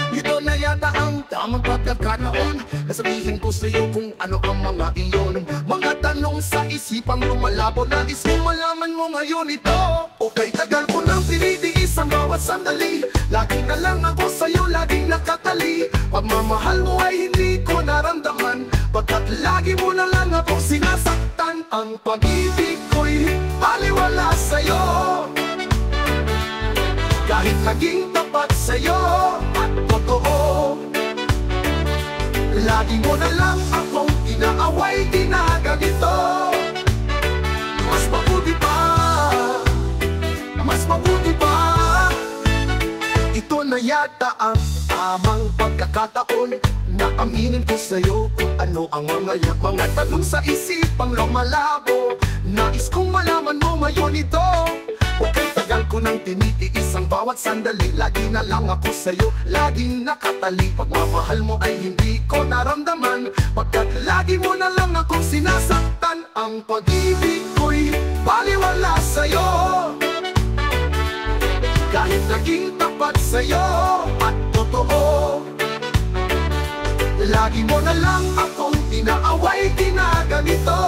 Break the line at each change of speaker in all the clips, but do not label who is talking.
Ito na yata ang tamang pagkakataon na sabihin ko sa iyo kung ano ang mga iyon. Mga tanong sa isipang lumalabo, nais kong malaman mo ngayon ito. Okay, tagal ko nang tinitiis ang bawat sandali. Lagi na lang ako sa iyo, laging nakatali. Pagmamahal mo ay hindi ko naramdaman, pagkat lagi mo na lang ako sinasaktan. Ang pag-ibig ko'y baliwala sa iyo, kahit naging tapat sa'yo at totoo. Lagi mo na lang akong inaaway, ginaganito. Mas mabuti pa, mas mabuti pa. Ito na yata ang tamang pagkakataon na aminin ko sa'yo kung ano ang mga tanong sa isipang lumalabo. Nais kong malaman mo ngayon ito. Okay, tagal ko nang tinitiis ang bawat sandali. Lagi na lang ako sa'yo, laging nakatali. Pagmamahal mo ay hindi ko naramdaman, pagkat lagi mo na lang akong sinasaktan. Ang pag-ibig ko'y baliwala sa'yo, kahit naging tapat sa'yo at totoo. Lagi mo na lang akong inaaway, ginaganito.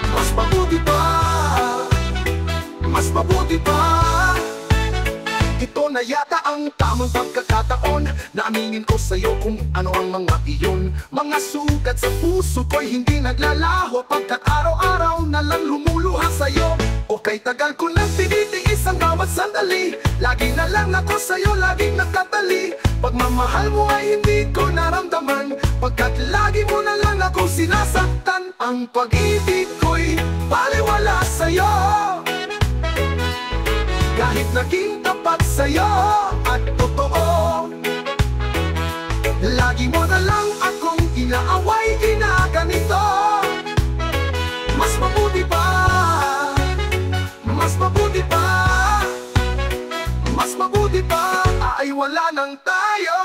Mas mabuti pa, mas mabuti pa. Ito na yata ang tamang pagkakataon na aminin ko sa'yo kung ano ang mga iyon. Mga sugat sa puso ko'y hindi naglalaho, pagkat araw-araw na lang lumuluha sa'yo. Okay, tagal ko nang tinitiis ang bawat sandali. Lagi na lang ako sa'yo, laging nakatali. Pagmamahal mo ay hindi ko naramdaman, pagkat lagi mo na lang ako sinasaktan. Ang pag-ibig ko'y baliwala sa'yo, kahit naging tapat sa'yo at totoo. Lagi mo na lang akong inaaway, ginaganito. Mas mabuti pa, mas mabuti pa, mas mabuti pa ay wala nang tayo.